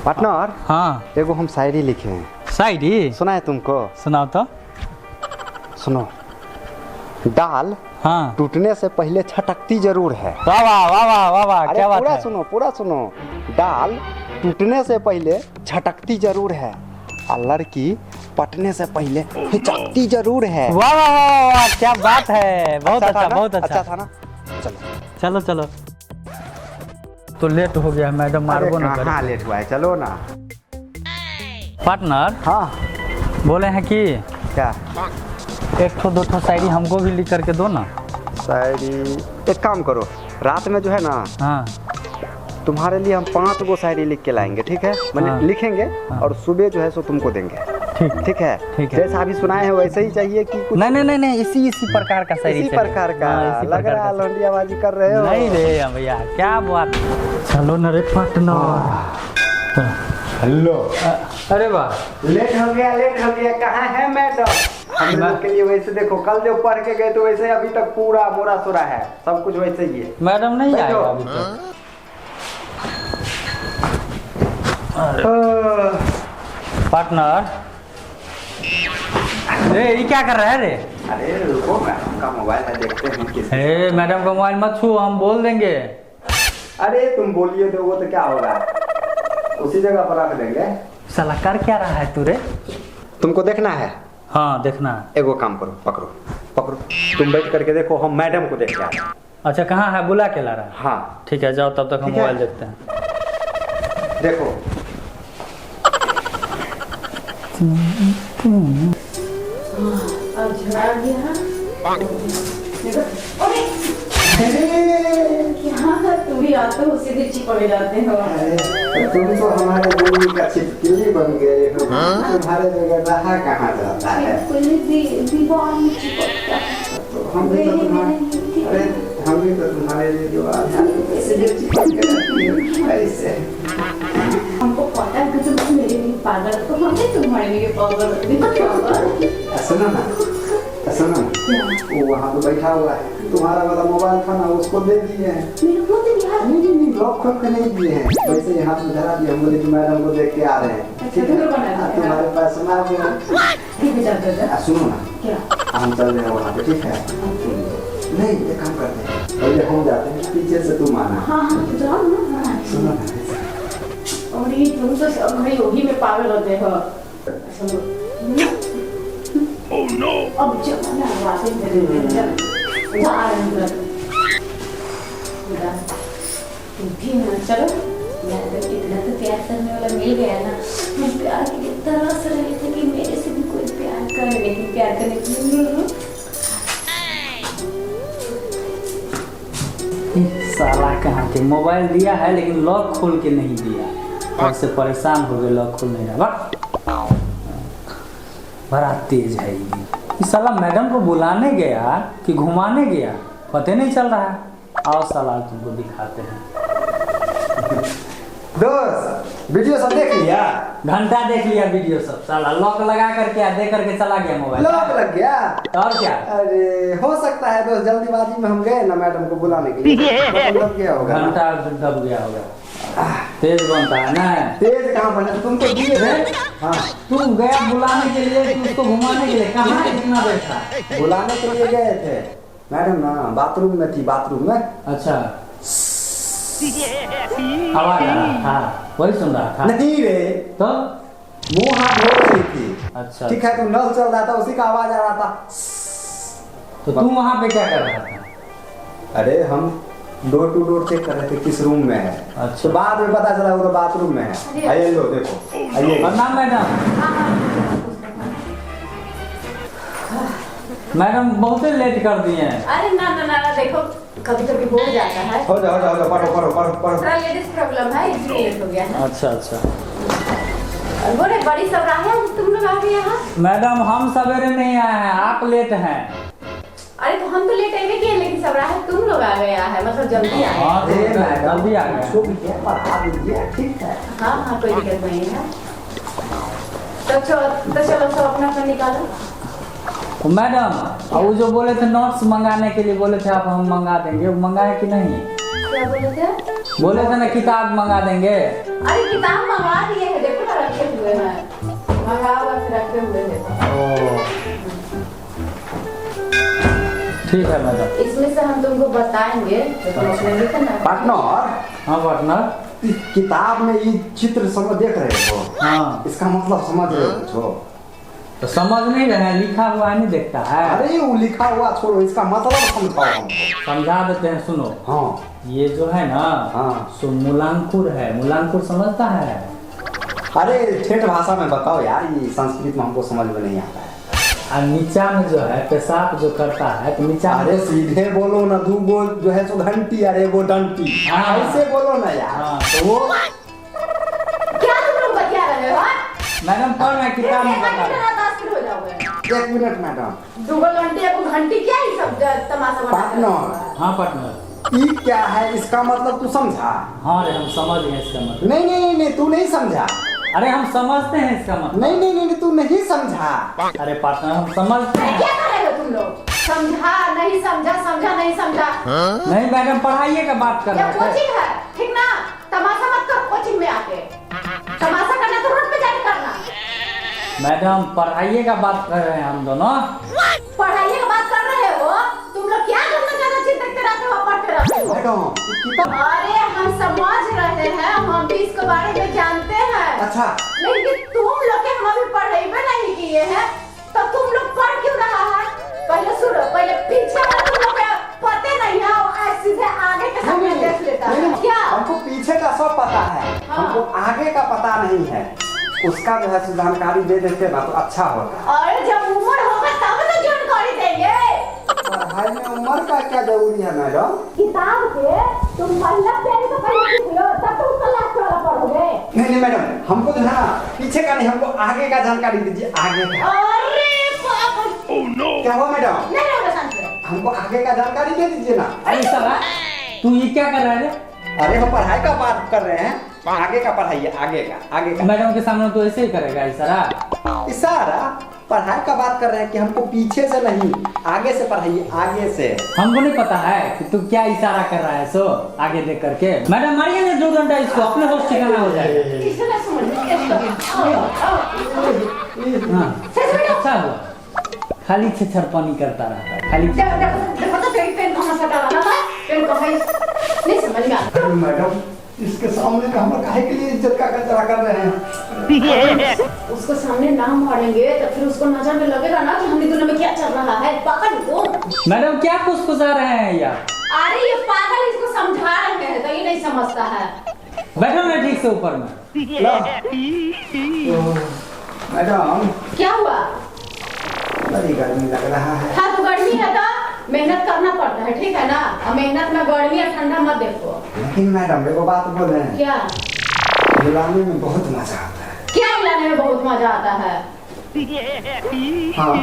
Partner. हाँ एगो हम शायरी लिखे हैं। शायरी सुना है तुमको? सुनाओ तो। सुनो। दाल हाँ टूटने से पहले छटकती जरूर है। वाह वाह वाह वाह वाह वाह, अरे क्या बात पूरा है। सुनो, पूरा सुनो। दाल टूटने से पहले छटकती जरूर है, और लड़की पटने से पहले हिचकती जरूर है। वाह वाह वाह वाह, क्या बात है। बहुत था अच्छा ना? बहुत अच्छा। था ना? चलो चलो चलो। तो लेट हो गया मैडम, मारबो ना कहाँ करे। लेट हुआ है, चलो ना। पार्टनर हाँ बोले हैं कि क्या? एक ठो दो ठो शायरी हमको भी लिख करके दो ना। शायरी एक काम करो, रात में जो है ना हाँ तुम्हारे लिए हम 5 गो शायरी लिख के लाएंगे, ठीक है? मैंने हाँ। लिखेंगे हाँ। और सुबह जो है सो तुमको देंगे। ठीक ठीक है? ठीक है। जैसा अभी सुनाए हैं वैसे ही चाहिए कि कुछ नहीं नहीं नहीं नहीं, इसी प्रकार का शायरी इसी चाहिए। प्रकार का? हाँ, इसी लग प्रकार रहा है का। लौंडियाबाजी कर रहे हो। नहीं रे भैया, क्या बात। चलो न रे पार्टनर। हेलो। अरे वाह, लेट हो गया, लेट हो गया। कहाँ है मैडम? हम लोग के लिए वैसे देखो, कल जो पढ़ के गए तो वैसे अभी तक पूरा मोरा सोरा है, सब कुछ वैसे ही है। मैडम नहीं बैठो। आएगा अभी तक। पार्टनर रे, ये क्या कर रहा है रे? अरे रुको, मैडम का मोबाइल है, देखते हैं किस। ए मैडम का मोबाइल मत छू, हम बोल देंगे। अरे तुम बोलिए तो वो तो क्या होगा, उसी जगह पर रख देंगे। साला कर क्या रहा है तू रे? तुमको देखना है? हाँ देखना। एगो काम करो, पकड़ो पकड़ो, तुम बैठ करके देखो, हम मैडम को देख के आए। अच्छा कहाँ है, बुला के ला रहा है? हाँ ठीक है जाओ, तब तक हम ठीक है। मोबाइल देखते हैं। देखो। तुम भी आते हो उसी दिन चिपक जाते हो। तुम तो हमारे दिल का छिपकली बन गए हो। तुम्हारे जगह रहा कहाँ जाता है? दीवार में चिपकता है। तो हम भी तो तुम्हारे, अरे हम भी तो तुम्हारे लिए जो चिपक के रहती है ऐसे। हमको पता है कि तुम मेरे लिए पागल हो, तो हम भी तुम्हारे लिए पागल होते। सुनो ना, सुनो ना, वो वहाँ पे बैठा हुआ है, तुम्हारा वाला मोबाइल था ना, उसको दे दिए हैं। मेरे को तो यार नहीं, लॉक खोल के नहीं दिए हैं, वैसे ही हाथ में धरा दिए। हम बोले कि मैडम को देख के आ रहे हैं। ठीक है? तुम्हारे पास सुना गया। ठीक है चल सुनो ना, क्या? हम चल रहे हैं वहाँ पे, ठीक है? नहीं, ये काम करते हैं, पहले हम जाते हैं, पीछे से तुम आना। हाँ हाँ जाओ ना। सुनो ना, और ये तुम तो सब भाई वही में पागल होते हो। Oh no! अब जमाना वापस जा रहा तुम भी ना चलो यार, इतना तो प्यार करने वाला मिल गया ना। मैं प्यार के लिए तरस रही थी कि मेरे से भी कोई प्यार करे, लेकिन प्यार करने के लिए साला कहाँ के मोबाइल दिया है लेकिन लॉक खोल के नहीं दिया, उससे परेशान हो गए, लॉक खोल नहीं रहा। बड़ा तेज है ये। इस साला मैडम को बुलाने गया कि घुमाने गया पता नहीं चल रहा है। आओ साला तुमको दिखाते हैं। दोस्त वीडियो सब देख लिया? घंटा देख लिया वीडियो सब। साला लॉक लगा करके दे करके चला गया मोबाइल। लॉक लग गया? और क्या? अरे हो सकता है दोस्त, जल्दीबाजी में हम गए ना मैडम को बुलाने के लिए, तो लग गया होगा। घंटा दब गया होगा। तेज बनता है ना? तेज कहाँ बना, तुमको दिए थे। हाँ, तू गया बुलाने के लिए, तू उसको घुमाने के लिए, कहाँ इतना बैठा? बुलाने के लिए गए थे। मैडम ना बाथरूम में थी, बाथरूम में। अच्छा आवाज आ रहा था, वही सुन रहा था। नहीं रे, तो मुंह हाथ धो रही थी। अच्छा ठीक है, तो नल चल रहा था, उसी का आवाज आ रहा था। तो तू वहाँ पे क्या कर रहा था? अरे हम डोर टू डोर चेक कर रहे थे किस रूम में है। अच्छा। तो बाद में पता चला वो तो बाथरूम में है। आइए लो देखो, आइए। प्रणाम मैडम। मैडम बहुत लेट कर दिए हैं। अरे ना ना ना देखो, कभी कभी हो जाता है। हो जाओ, पढ़ो पढ़ो पढ़ो पढ़ो। थोड़ा लेडीज प्रॉब्लम है, इसलिए लेट हो गया है। अच्छा अच्छा। बोले बड़ी सब रहा है, तुम लोग आ गए यहाँ। मैडम हम सवेरे नहीं आए हैं, आप लेट हैं। अरे तो हम तो लेट आए किए, लेकिन सब रहा है, तुम लोग आ गया है, मतलब जल्दी आए। हाँ तो अरे मैडम, जल्दी आ गए। इसको भी क्या पढ़ा दीजिए, ठीक है? हाँ हाँ कोई दिक्कत नहीं है। तो चलो सब अपना अपना निकालो। तो मैडम वो जो बोले थे नोट्स मंगाने के लिए बोले थे आप, हम मंगा देंगे, वो मंगाए कि नहीं? क्या बोले थे? बोले थे ना किताब मंगा देंगे। अरे किताब मंगा दिए हैं, देखो ना रखे हुए हैं, मंगा हुआ फिर रखे हुए हैं। ओ ठीक है मैडम। इसमें से हम तुमको बताएंगे तो तुम उसमें लिखो ना। पार्टनर, हाँ पार्टनर। इस किताब में ये चित्र समझ देख रहे हो? हाँ इसका मतलब समझ रहे हो कुछ हो? तो समझ नहीं रहे, लिखा हुआ नहीं देखता है। अरे वो लिखा हुआ छोड़ो, इसका मतलब समझाओ हमको। समझा देते हैं, सुनो। हाँ ये जो है ना, हाँ। सो मूलांकुर है। मूलांकुर समझता है? अरे ठेठ भाषा में बताओ यार, ये संस्कृत में हमको समझ में नहीं आता है। और नीचा में जो है पेशाब जो करता है तो नीचा में। अरे सीधे बोलो ना, दू गो जो है सो घंटी, अरे वो डंटी, हाँ। ऐसे बोलो ना यार। हाँ। तो वो क्या तुम लोग बतिया रहे हो? मैडम पढ़ रहे हैं, किताब में बता रहे हैं। हो जाओगे। 1 मिनट मैडम। दूगो घंटे को घंटी क्या ही सब तमाशा बना पार्टनर। हाँ पार्टनर। ये क्या है, इसका मतलब तू समझा? हाँ रे, हम समझ गए इसका मतलब। नहीं नहीं नहीं, तू नहीं समझा। अरे हम समझते हैं इसका मतलब। नहीं नहीं नहीं, तू नहीं समझा। अरे पार्टनर हम समझते हैं। क्या कर रहे हो तुम लोग? समझा नहीं समझा, समझा नहीं समझा। नहीं मैडम, पढ़ाइए का बात कर ये रहे थे। कोचिंग है, ठीक ना? तमाशा मत करो कोचिंग में आके। तमाशा करना तो रोड पे जाके करना। मैडम पढ़ाइए का बात कर रहे हैं हम दोनों। पढ़ाई की बात कर रहे हो? तुम लोग क्या करना ज्यादा चिंतित रहते हो, पढ़ते रहते हो? मैडम किताब। अरे हम समझ रहे हैं, हम भी इसके बारे में जानते हैं। अच्छा। लेकिन तुम लोग के हम अभी पढ़ाई में नहीं किए हैं, तो तुम लोग पढ़ क्यों रहा है? पहले सुनो, पहले पीछे वाला तुम लोग पते नहीं है, और सीधे आगे के सामने देख लेता है। क्या? हमको पीछे का सब पता है, हमको आगे का पता नहीं है। उसका जो है जानकारी दे देते ना तो अच्छा होगा। अरे जब उम्र होगा तब तो जानकारी देंगे। पढ़ाई में उम्र का क्या जरूरी है मैडम? किताब के तुम महिला प्यारी तो पहले सीख लो, तब तो उसका लास्ट वाला पढ़ोगे। नहीं नहीं मैडम, हमको जो है ना पीछे का नहीं, हमको आगे का जानकारी दीजिए, आगे का। अरे बाप रे। क्या हुआ मैडम? नहीं रहोगे शांत से। हमको आगे का जानकारी दे दीजिए ना। अरे साला, तू ये क्या कर रहा है रे? अरे हम पढ़ाई का बात कर रहे हैं, आगे का पढ़ाइए, आगे का, आगे का। मैडम के सामने तो ऐसे ही करेगा इशारा। इशारा? पढ़ाई का बात कर रहे हैं कि हमको पीछे से नहीं आगे से पढ़ाइए, आगे से। हमको नहीं पता है कि तू क्या इशारा कर रहा है, सो आगे देख करके। मैडम मारिए ना 2 घंटा इसको, अपने होश ठिकाना हो जाएगा। किसने समझ में? हाँ अच्छा हुआ, खाली छेछरपनी करता रहता है, खाली। देखो तो तेरी पेन कहाँ से डाला था? पेन कहाँ है? नहीं समझ में आता। मैडम इसके सामने का हम काहे के लिए इज्जत का कचरा कर रहे हैं? उसको सामने नाम मारेंगे तो फिर उसको नजर में लगेगा ना कि हमने दोनों में क्या चल रहा है। पागल हो तुम? मैडम क्या फुसफुसा रहे हैं यार? अरे ये पागल, इसको समझा रहे हैं तो ये नहीं समझता है। बैठो ना ठीक से ऊपर में। मैडम क्या हुआ? बड़ी गर्मी लग रहा है। हाँ तो गर्मी है तो मेहनत करना पड़ता है, ठीक है ना? और मेहनत में गर्मी या ठंडा मत देखो। लेकिन मैडम एगो बात बोल रहे हैं, क्या? बुलाने में बहुत मजा आता है। क्या मिलाने में बहुत मजा आता है? हाँ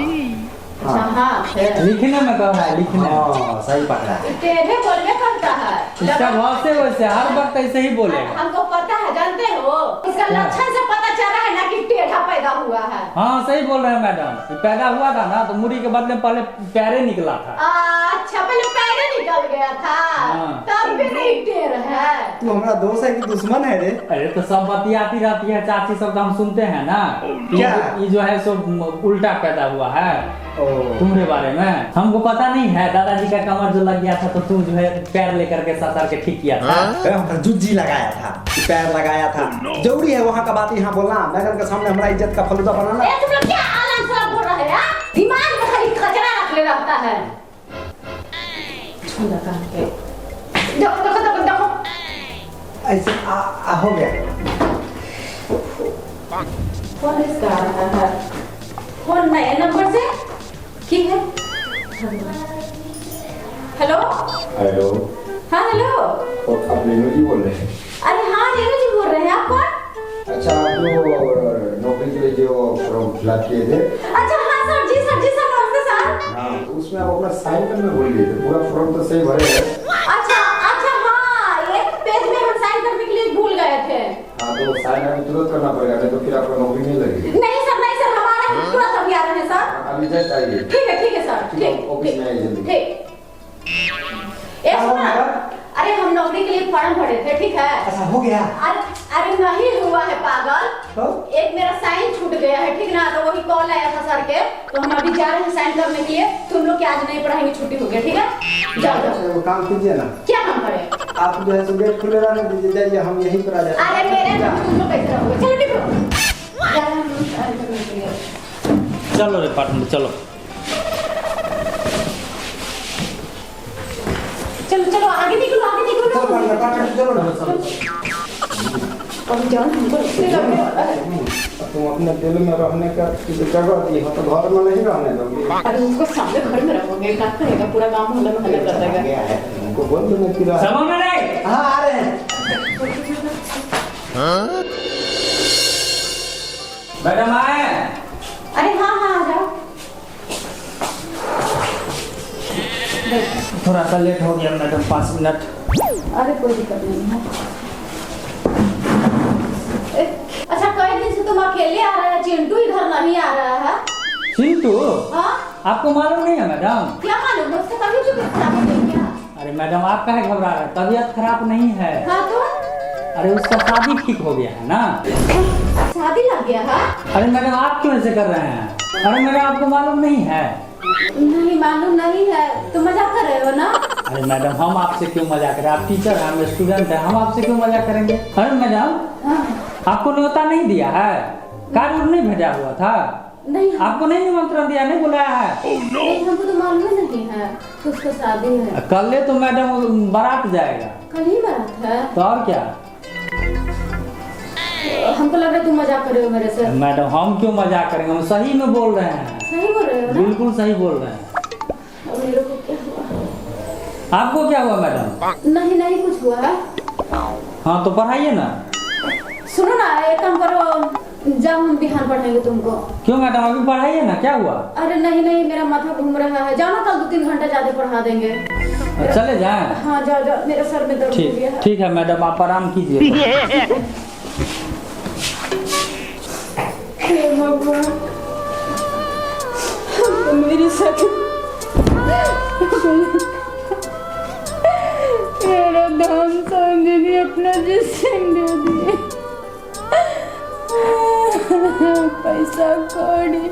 अच्छा हाँ फिर लिखने में कह रहा है, लिखने में। हाँ सही पकड़ा। टेढ़े बोलने करता है। इसका भाव से वैसे हर वक्त ऐसे ही बोलेगा। हमको पता है, जानते हो इसका क्या? लक्षण से पता चल रहा है ना कि टेढ़ा पैदा हुआ है। हाँ सही बोल रहे हैं मैडम, ये पैदा हुआ था ना तो मुड़ी के बदले पहले प्यारे निकला था। अच्छा पहले पैर निकल गया था, हाँ। तब भी नहीं टेढ़ है। तू हमारा दोस्त है कि दुश्मन है रे? अरे तो सब बतियाती रहती है चाची, सब तो हम सुनते हैं ना। क्या? ये जो है सो उल्टा पैदा हुआ है ओ तुम्हारे बारे में। हमको पता नहीं है, दादाजी का कमर जो लग गया था तो तू जो है पैर लेकर के ससर के ठीक किया था। हम जुज्जी लगाया था, पैर लगाया था। जरूरी है वहाँ का बात यहाँ बोलना? मैडम के सामने हमारा इज्जत का फलूदा बनाना। ए तुम लोग क्या आलम सलाम बोल रहे हैं? दिमाग में खाली कचरा रखले रहता है। छुंदा करके देखो देखो देखो देखो। ऐसे हो गया। कौन इसका आ रहा है? कौन नए नंबर से? की है? Hello hello. हाँ हेलो। आप रेणु जी बोल रहे हैं? अरे हाँ रेणु जी बोल रहे हैं, आप कौन? अच्छा, आप जो नौकरी के लिए जो फॉर्म फिलअप किए थे। अच्छा हाँ सर जी, सर जी, सर नमस्ते सर। हाँ, तो उसमें आप अपना साइन करना भूल गए थे। पूरा फॉर्म तो सही भरे है। अच्छा अच्छा हाँ, एक पेज में हम साइन करने के लिए भूल गए थे। हाँ, तो साइन हमें तुरंत करना पड़ेगा, नहीं तो फिर आपका नौकरी नहीं लगेगी। नहीं सर हमारा तुरंत अभी आ रहे हैं सर। अभी जस्ट आइए। ठीक है सर, ठीक ऑफिस में आइए जल्दी। ठीक। एक सुना, अरे हम नौकरी के लिए फॉर्म भरे थे, ठीक है? अच्छा हो गया? अरे नहीं हुआ है पागल। तो? एक मेरा साइन छूट गया है, ठीक ना? तो वही कॉल आया था सर के, तो हम अभी जा रहे हैं साइन करने के लिए। तुम लोग के आज नहीं पढ़ाएंगे, छुट्टी हो गया, ठीक है? जाओ जाओ। वो काम कीजिए ना, क्या काम करें? आप जो है सो गेट खुले रहने दीजिए, जाइए, हम यहीं पर आ जाते हैं। अरे मेरे तुम लोग कैसे रहोगे? चलो निकलो। जा रहे हैं हम साइन करने के लिए। चलो रे पार्टनर चलो। चलो चलो आगे निकलो, आगे निकलो। चलो पार्टनर, पार्टनर चलो ना। अब जाओ, हमको इसलिए लगने वाला है। तुम अपने दिल में रहने का जगह दी हो तो घर में नहीं रहने दोगे। अरे उसको सामने घर में रखोगे, क्या करेगा? पूरा गांव मोहल्ला में हल्ला कर देगा। उनको बोल दो ना कि समझ में नहीं? हाँ आ रहे हैं। मैडम आए? अरे हाँ हाँ आ जाओ। थोड़ा सा लेट हो गया मैडम, 5 मिनट। अरे कोई दिक्कत नहीं है। अच्छा कई दिन से तुम अकेले आ रहे हैं, चिंटू इधर नहीं आ रहा है। चिंटू? हाँ? आपको मालूम नहीं है मैडम? क्या मालूम? मुझसे कभी चुप खराब हो गई क्या? अरे मैडम आप काहे घबरा रहे हैं? तबीयत खराब नहीं है। हाँ तो? अरे उसका शादी ठीक हो गया है ना। शादी लग गया है? अरे मैडम आप क्यों ऐसे कर रहे हैं? अरे मैडम आपको मालूम नहीं है? नहीं मालूम नहीं है। तुम मजाक कर रहे हो ना? अरे मैडम हम आपसे क्यों मजाक करें? आप टीचर हैं, हम स्टूडेंट हैं, हम आपसे क्यों मजाक करेंगे? अरे मैडम हाँ। आपको न्योता नहीं दिया है? कार्ड नहीं भेजा हुआ था? नहीं आपको नहीं निमंत्रण दिया, नहीं बुलाया है? नहीं हमको तो मालूम ही नहीं है कि उसका शादी है। कल तो मैडम बारात जाएगा। कल ही बारात है? तो और क्या? हमको लग रहा है तुम मजाक कर रहे हो मेरे से। मैडम हम क्यों मजाक करेंगे, हम सही में बोल रहे हैं। सही बोल रहे हो ना? बिल्कुल सही बोल रहे हैं। अब मेरे को क्या हुआ? आपको क्या हुआ मैडम? नहीं नहीं कुछ हुआ है। हाँ तो पढ़ाइए ना। सुनो ना, एक काम करो, जाओ हम बिहार पढ़ाएंगे तुमको। क्यों मैडम अभी पढ़ाइए ना, क्या हुआ? अरे नहीं नहीं मेरा माथा घूम रहा है, जाओ ना, कल 2-3 घंटा ज्यादा पढ़ा देंगे। चले जाएं? हाँ जाओ जाओ, मेरे सर में दर्द हो गया है। ठीक है मैडम आप आराम कीजिए। हे भगवान, मेरी सच मेरा दाम समझ नहीं, अपना जिस्म दे दिए। पैसा कौड़ी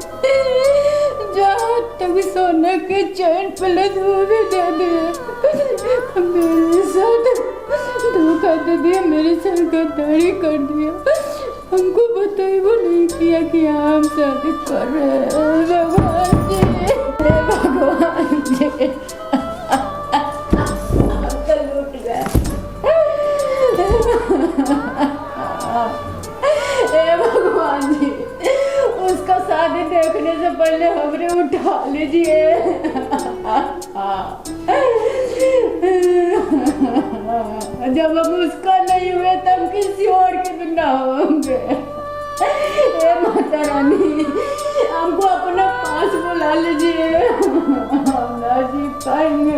जहाँ तक सोना के चैन प्लस वो भी दे दिए। मेरे साथ धोखा दे दिया, मेरे साथ गद्दारी कर दिया। हमको बताई वो नहीं किया कि हम शादी कर रहे हैं। भगवान जी, हे भगवान जी, अंकल लूट गए। हे भगवान जी, उसका शादी देखने से पहले हमने उठा लीजिए। जब हम उसका नहीं हुए तब किसी और के भी ना होंगे। हे माता रानी, हमको अपना पास बुला लीजिए, हम ना जी पाएंगे।